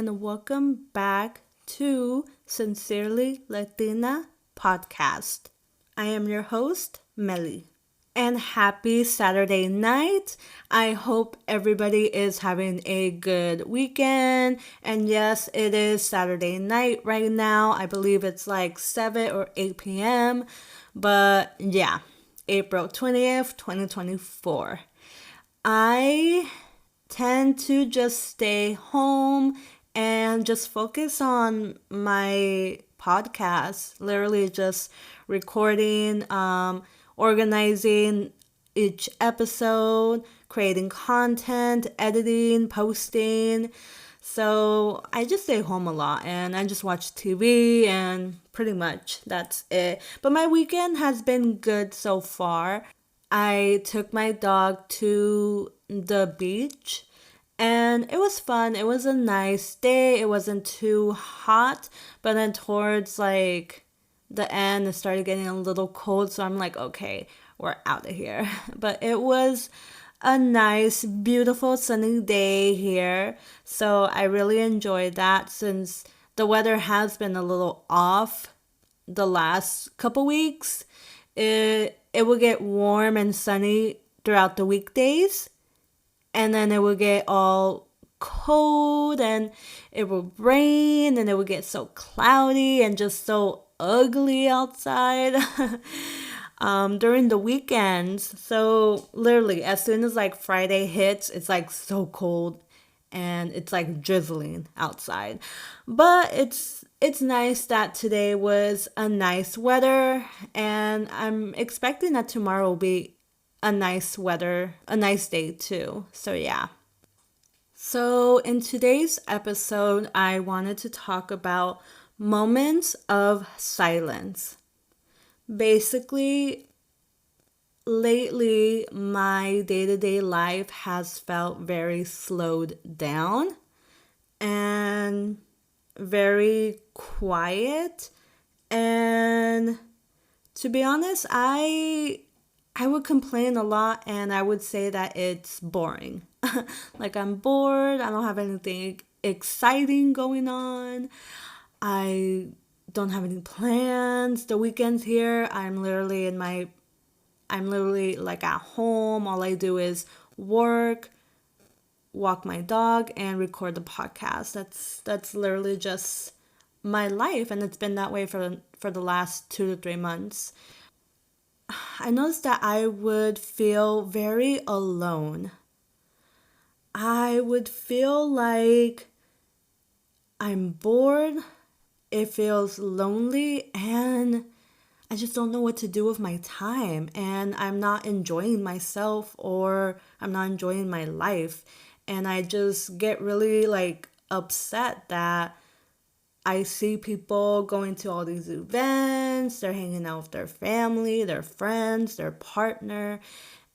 and welcome back to Sincerely Latina podcast. I am your host, Melly. And happy Saturday night. I hope everybody is having a good weekend. And yes, it is Saturday night right now. I believe it's like 7 or 8 p.m. But yeah, April 20th, 2024. I tend to just stay home and just focus on my podcast, literally just recording, organizing each episode, creating content, editing, posting. So I just stay home a lot and I just watch TV and pretty much that's it. But my weekend has been good so far. I took my dog to the beach and it was fun. It was a nice day. It wasn't too hot, but then towards like the end, it started getting a little cold. So I'm like, okay, we're out of here. But it was a nice, beautiful, sunny day here. So I really enjoyed that since the weather has been a little off the last couple weeks. It will get warm and sunny throughout the weekdays, and then it will get all cold and it will rain and it will get so cloudy and just so ugly outside during the weekends. So literally as soon as like Friday hits, it's like so cold and it's like drizzling outside. But it's nice that today was a nice weather, and I'm expecting that tomorrow will be a nice weather, a nice day too. So yeah. So in today's episode, I wanted to talk about moments of silence. Basically, lately my day-to-day life has felt very slowed down and very quiet, and to be honest, I would complain a lot and I would say that it's boring. Like I'm bored, I don't have anything exciting going on. I don't have any plans. The weekends here, I'm literally like at home. All I do is work, walk my dog, and record the podcast. That's literally just my life, and it's been that way for the last 2 to 3 months. I noticed that I would feel very alone. I would feel like I'm bored. It feels lonely, and I just don't know what to do with my time, and I'm not enjoying myself or I'm not enjoying my life. And I just get really like upset that I see people going to all these events, they're hanging out with their family, their friends, their partner,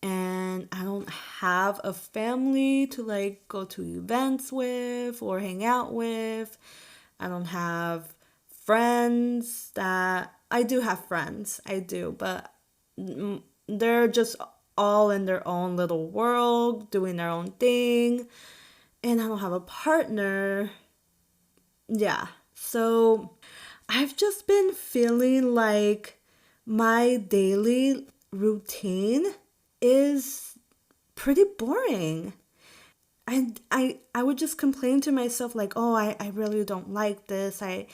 and I don't have a family to like go to events with or hang out with. I don't have friends that I do have friends, I do, but they're just all in their own little world, doing their own thing, and I don't have a partner. Yeah. So I've just been feeling like my daily routine is pretty boring. I would just complain to myself like, oh, I really don't like this. I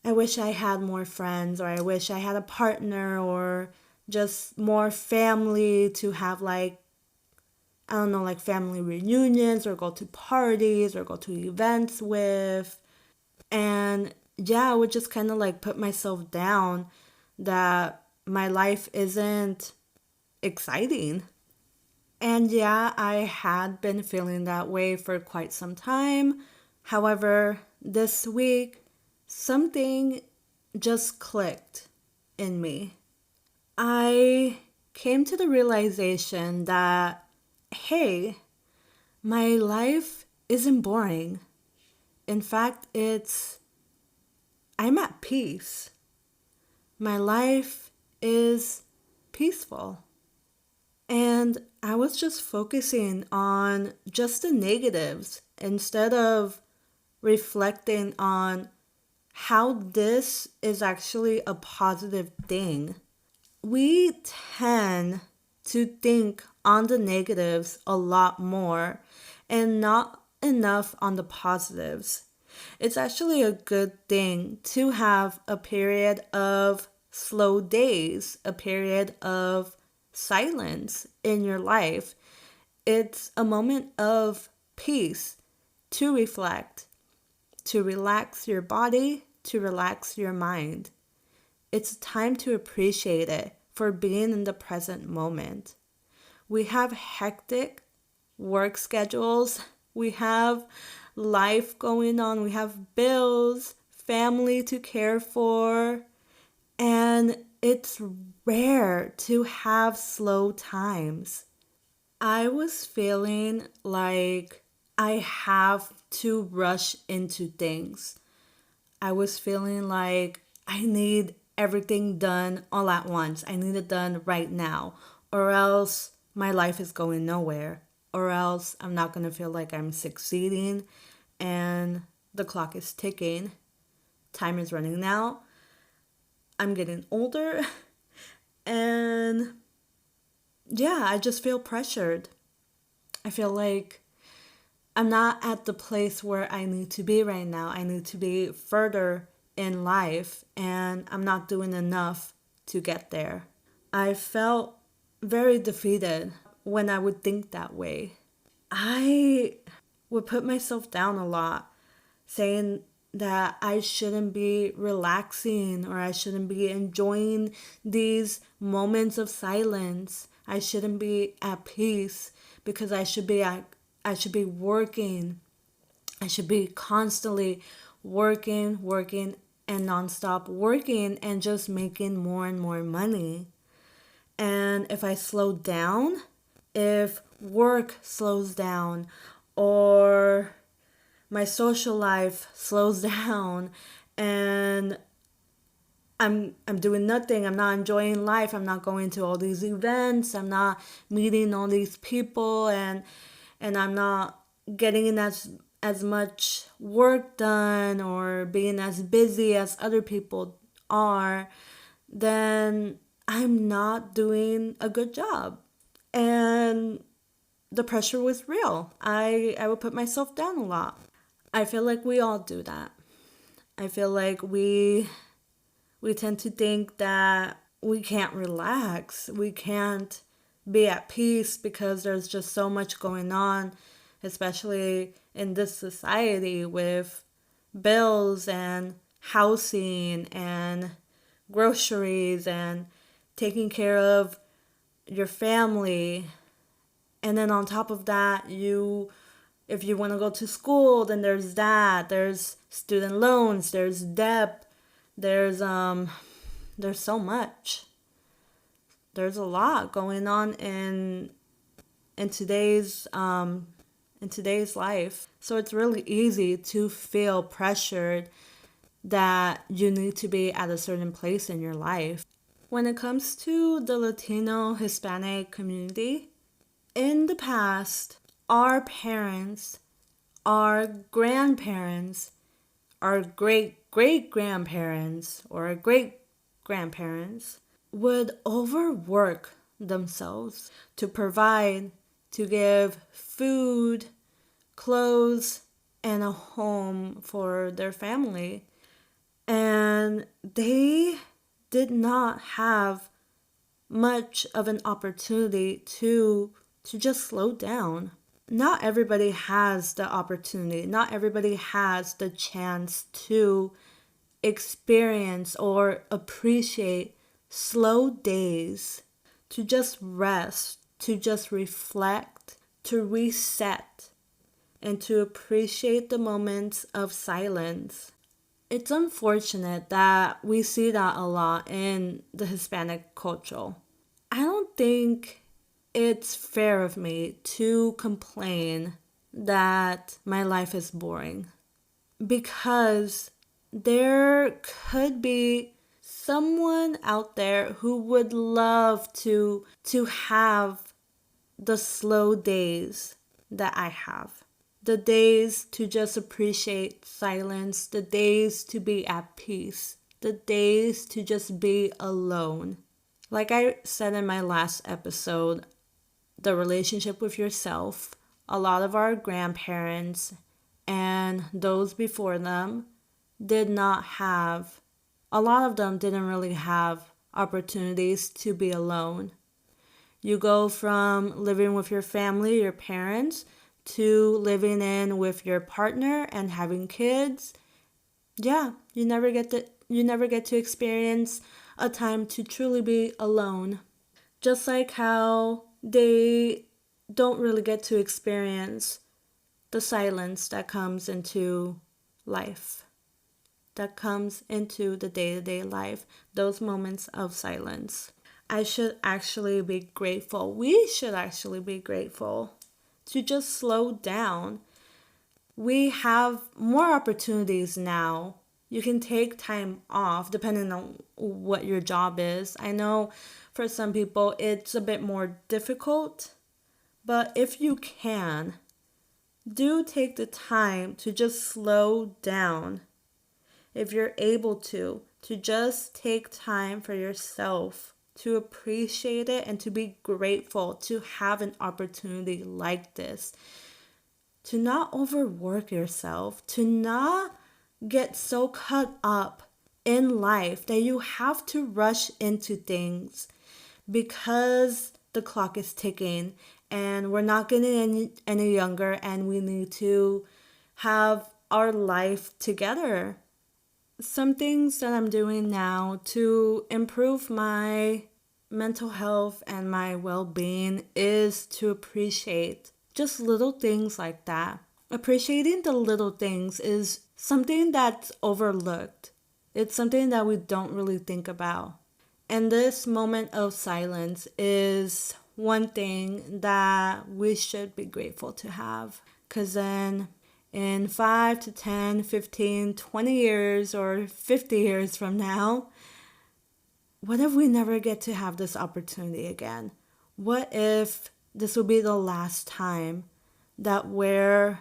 wish I had more friends, or I wish I had a partner, or just more family to have like, I don't know, like family reunions or go to parties or go to events with. And yeah, I would just kind of like put myself down that my life isn't exciting. And yeah, I had been feeling that way for quite some time. However, this week, something just clicked in me. I came to the realization that, hey, my life isn't boring. In fact, I'm at peace. My life is peaceful. And I was just focusing on just the negatives instead of reflecting on how this is actually a positive thing. We tend to think on the negatives a lot more and not enough on the positives. It's actually a good thing to have a period of slow days, a period of silence in your life. It's a moment of peace to reflect, to relax your body, to relax your mind. It's time to appreciate it for being in the present moment. We have hectic work schedules, we have life going on, we have bills, family to care for, and it's rare to have slow times. I was feeling like I have to rush into things. I was feeling like I need everything done all at once. I need it done right now, or else my life is going nowhere, or else I'm not going to feel like I'm succeeding and the clock is ticking. Time is running out. I'm getting older and yeah, I just feel pressured. I feel like I'm not at the place where I need to be right now. I need to be further in life, and I'm not doing enough to get there. I felt very defeated when I would think that way. I would put myself down a lot, saying that I shouldn't be relaxing or I shouldn't be enjoying these moments of silence. I shouldn't be at peace because I should be working. I should be constantly working and nonstop working and just making more and more money. And if I slow down, if work slows down or my social life slows down and I'm doing nothing. I'm not enjoying life. I'm not going to all these events. I'm not meeting all these people and I'm not getting in as much work done or being as busy as other people are, then I'm not doing a good job. And the pressure was real. I would put myself down a lot. I feel like we all do that. I feel like we tend to think that we can't relax. We can't be at peace because there's just so much going on, especially in this society with bills and housing and groceries and taking care of your family. And then on top of that, if you want to go to school, then there's that. There's student loans, there's debt, there's so much. There's a lot going on in today's life. So it's really easy to feel pressured that you need to be at a certain place in your life. When it comes to the Latino Hispanic community, in the past, our parents, our grandparents, our great great grandparents, or our great grandparents would overwork themselves to provide, to give food, clothes, and a home for their family. And they did not have much of an opportunity to just slow down. Not everybody has the opportunity. Not everybody has the chance to experience or appreciate slow days, to just rest, to just reflect, to reset, and to appreciate the moments of silence. It's unfortunate that we see that a lot in the Hispanic culture. I don't think it's fair of me to complain that my life is boring because there could be someone out there who would love to have the slow days that I have. The days to just appreciate silence, the days to be at peace, the days to just be alone. Like I said in my last episode, the relationship with yourself, a lot of our grandparents and those before them did not have, a lot of them didn't really have opportunities to be alone. You go from living with your family, your parents, to living in with your partner and having kids. Yeah, you never get to experience a time to truly be alone. Just like how they don't really get to experience the silence that comes into life, that comes into the day-to-day life, those moments of silence. I should actually be grateful. We should actually be grateful to just slow down. We have more opportunities now. You can take time off depending on what your job is. I know for some people it's a bit more difficult, but if you can, do take the time to just slow down. If you're able to just take time for yourself, to appreciate it and to be grateful to have an opportunity like this, to not overwork yourself, to not get so caught up in life that you have to rush into things because the clock is ticking and we're not getting any younger and we need to have our life together. Some things that I'm doing now to improve my mental health and my well being is to appreciate just little things like that. Appreciating the little things is something that's overlooked, it's something that we don't really think about. And this moment of silence is one thing that we should be grateful to have. Because then in 5 to 10, 15, 20 years or 50 years from now, what if we never get to have this opportunity again? What if this will be the last time that we're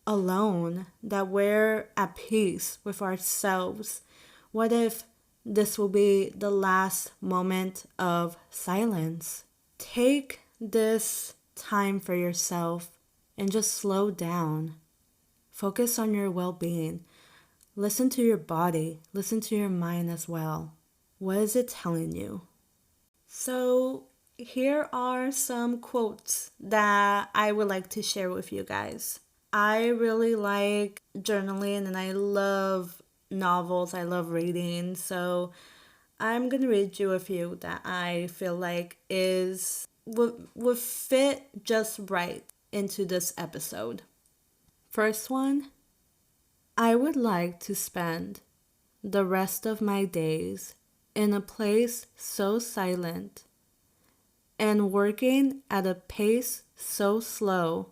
alone, that we're at peace with ourselves? What if this will be the last moment of silence? Take this time for yourself and just slow down. Focus on your well being. Listen to your body, listen to your mind as well. What is it telling you? So, here are some quotes that I would like to share with you guys. I really like journaling and I love novels, I love reading. So, I'm going to read you a few that I feel like would fit just right into this episode. First one, I would like to spend the rest of my days in a place so silent and working at a pace so slow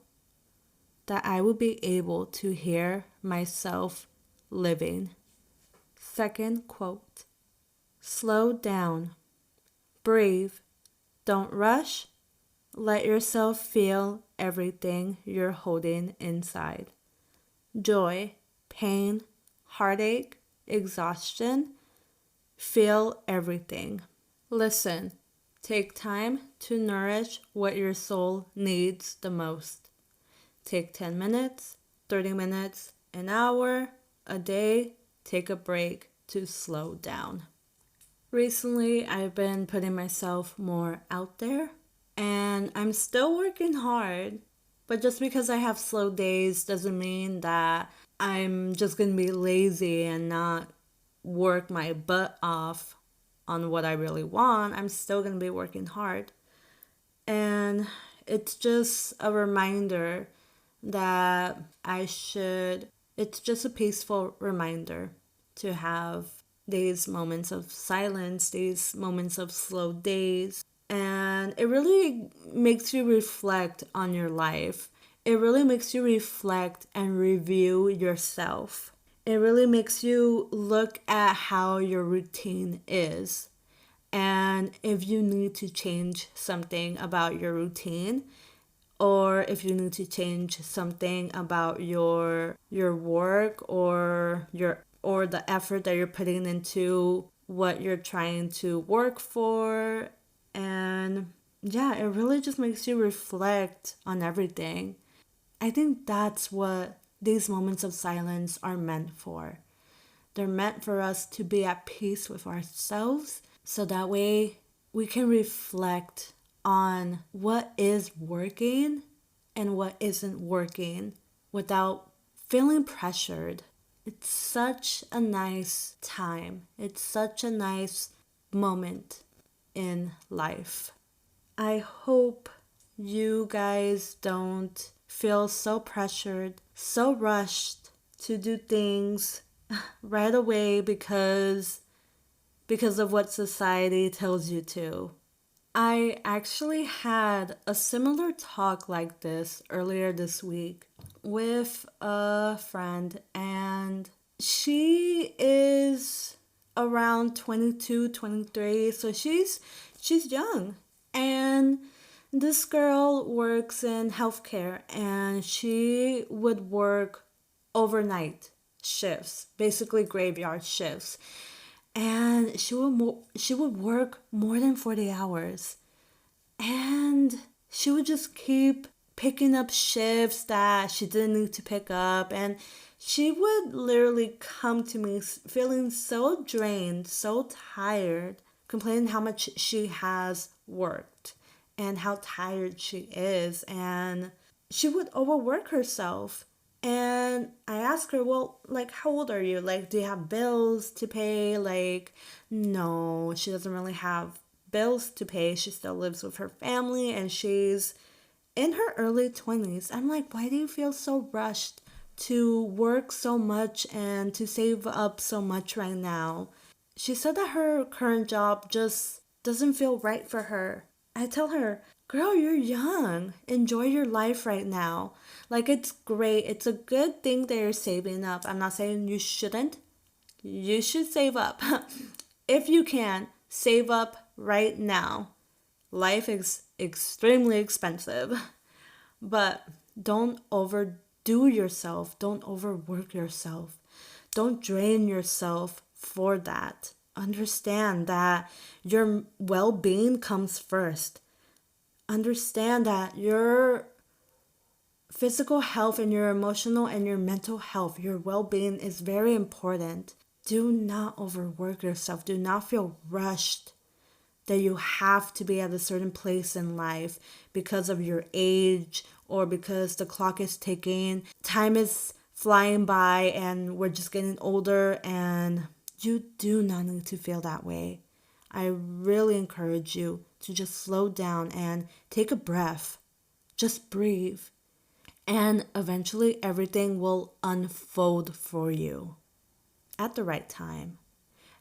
that I will be able to hear myself living. Second quote, slow down, breathe, don't rush, let yourself feel everything you're holding inside. Joy, pain, heartache, exhaustion, feel everything. Listen, take time to nourish what your soul needs the most. Take 10 minutes, 30 minutes, an hour, a day, take a break to slow down. Recently, I've been putting myself more out there and I'm still working hard, but just because I have slow days doesn't mean that I'm just gonna be lazy and not work my butt off on what I really want. I'm still gonna be working hard. And it's just a reminder that it's just a peaceful reminder to have these moments of silence, these moments of slow days. And it really makes you reflect on your life. It really makes you reflect and review yourself. It really makes you look at how your routine is. And if you need to change something about your routine, or if you need to change something about your work or the effort that you're putting into what you're trying to work for. And yeah, it really just makes you reflect on everything. I think that's what these moments of silence are meant for. They're meant for us to be at peace with ourselves so that way we can reflect on what is working and what isn't working without feeling pressured. It's such a nice time. It's such a nice moment in life. I hope you guys don't feel so pressured, so rushed to do things right away because of what society tells you to. I actually had a similar talk like this earlier this week with a friend, and she is around 22, 23, so she's young. And this girl works in healthcare, and she would work overnight shifts, basically graveyard shifts. And she would work more than 40 hours. And she would just keep picking up shifts that she didn't need to pick up. And she would literally come to me feeling so drained, so tired, complaining how much she has worked and how tired she is. And she would overwork herself. And I asked her, well, like, how old are you? Like, do you have bills to pay? Like, no, she doesn't really have bills to pay. She still lives with her family and she's in her early 20s. I'm like, why do you feel so rushed to work so much and to save up so much right now? She said that her current job just doesn't feel right for her. I tell her, girl, you're young. Enjoy your life right now. Like, it's great. It's a good thing that you're saving up. I'm not saying you shouldn't. You should save up. If you can, save up right now. Life is extremely expensive. But don't overdo yourself. Don't overwork yourself. Don't drain yourself for that. Understand that your well-being comes first. Understand that your physical health and your emotional and your mental health, your well-being is very important. Do not overwork yourself. Do not feel rushed that you have to be at a certain place in life because of your age or because the clock is ticking. Time is flying by and we're just getting older, and you do not need to feel that way. I really encourage you to just slow down and take a breath. Just breathe. And eventually everything will unfold for you at the right time.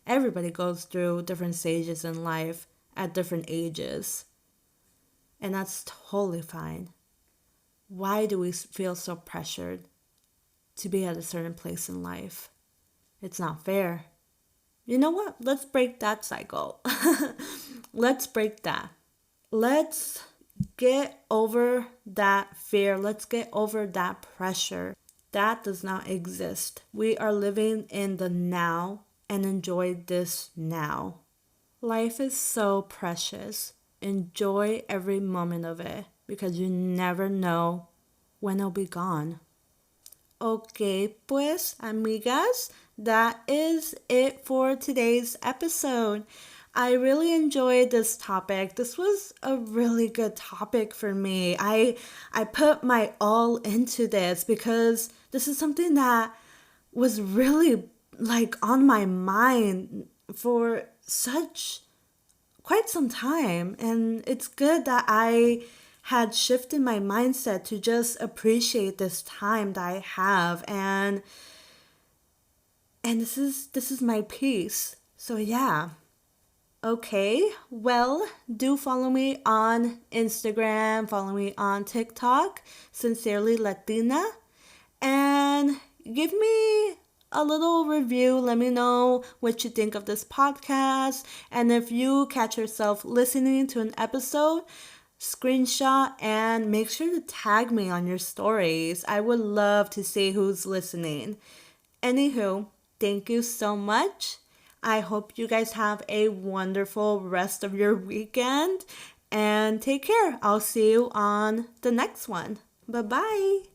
Everybody goes through different stages in life at different ages. And that's totally fine. Why do we feel so pressured to be at a certain place in life? It's not fair. You know what? Let's break that cycle. Let's break that. Let's get over that fear. Let's get over that pressure. That does not exist. We are living in the now and enjoy this now. Life is so precious. Enjoy every moment of it because you never know when it'll be gone. Okay, pues, amigas, that is it for today's episode. I really enjoyed this topic. This was a really good topic for me. I put my all into this because this is something that was really like on my mind for quite some time, and it's good that I had shifted my mindset to just appreciate this time that I have, and this is my peace. So yeah. Okay, well, do follow me on Instagram, follow me on TikTok, Sincerely Latina, and give me a little review. Let me know what you think of this podcast, and if you catch yourself listening to an episode, screenshot and make sure to tag me on your stories. I would love to see who's listening. Anywho, thank you so much. I hope you guys have a wonderful rest of your weekend and take care. I'll see you on the next one. Bye bye.